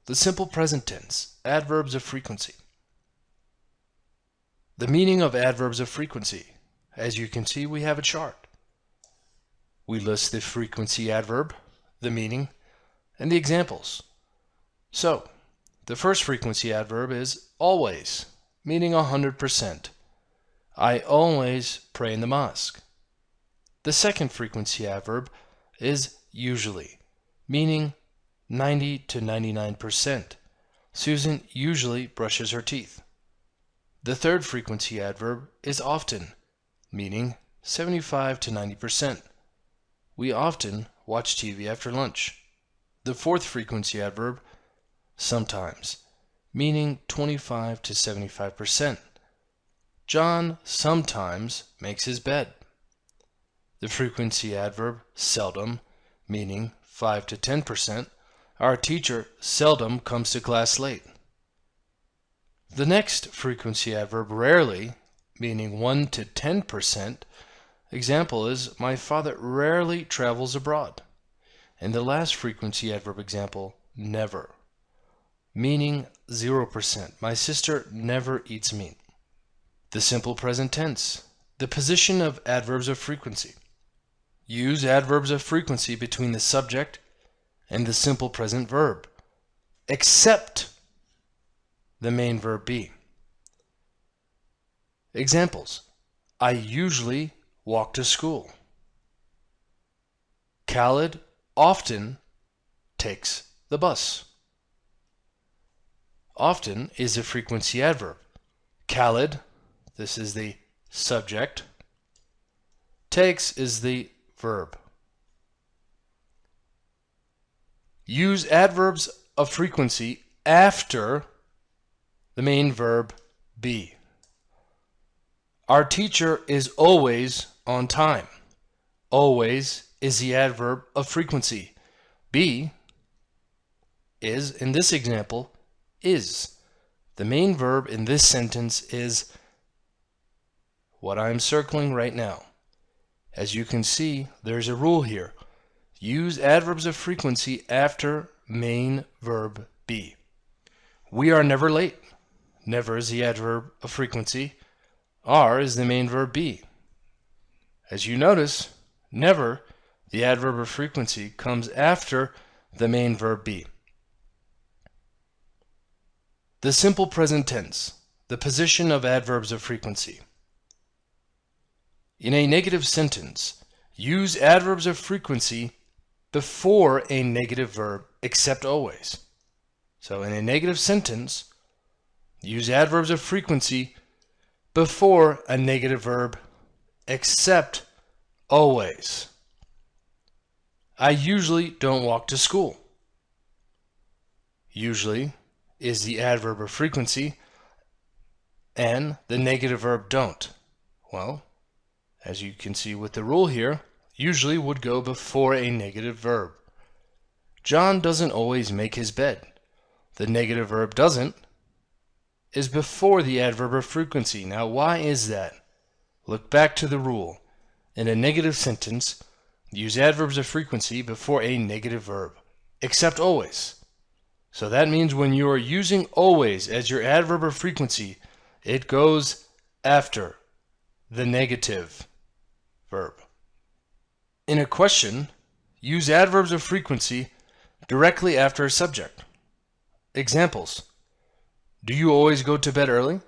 The simple present tense, adverbs of frequency. The meaning of adverbs of frequency. As you can see, we have a chart. We list the frequency adverb, the meaning, and the examples. So, the first frequency adverb is always, meaning 100%. I always pray in the mosque. The second frequency adverb is usually, meaning 90 to 99%. Susan usually brushes her teeth. The third frequency adverb is often, meaning 75 to 90%. We often watch TV after lunch. The fourth frequency adverb, sometimes, meaning 25 to 75%. John sometimes makes his bed. The frequency adverb, seldom, meaning 5 to 10%. Our teacher seldom comes to class late. The next frequency adverb, rarely, meaning 1 to 10%. Example is, my father rarely travels abroad. And the last frequency adverb example, never, meaning 0%. My sister never eats meat. The simple present tense, the position of adverbs of frequency. Use adverbs of frequency between the subject and the simple present verb, except the main verb be. Examples: I usually walk to school. Khalid often takes the bus. Often is a frequency adverb. Khalid, this is the subject. Takes is the verb. Use adverbs of frequency after the main verb be. Our teacher is always on time. Always is the adverb of frequency. Be is, in this example, is. The main verb in this sentence is what I'm circling right now. As you can see, there's a rule here. Use adverbs of frequency after main verb be. We are never late. Never is the adverb of frequency. Are is the main verb be. As you notice, never, the adverb of frequency, comes after the main verb be. The simple present tense, the position of adverbs of frequency. In a negative sentence, use adverbs of frequency before a negative verb, except always. So in a negative sentence, use adverbs of frequency before a negative verb, except always. I usually don't walk to school. Usually is the adverb of frequency, and the negative verb don't. Well, as you can see with the rule here, usually would go before a negative verb. John doesn't always make his bed. The negative verb doesn't is before the adverb of frequency. Now, why is that? Look back to the rule. In a negative sentence, use adverbs of frequency before a negative verb, except always. So that means when you are using always as your adverb of frequency, it goes after the negative verb. In a question, use adverbs of frequency directly after a subject. Examples: do you always go to bed early?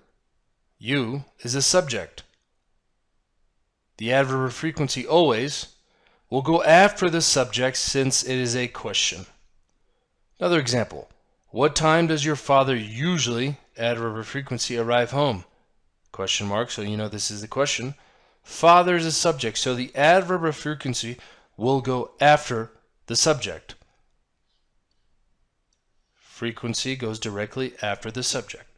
You is a subject. The adverb of frequency always will go after the subject since it is a question. Another example: what time does your father usually, adverb of frequency, arrive home? Question mark, so you know this is the question. Father is a subject, so the adverb of frequency will go after the subject. Frequency goes directly after the subject.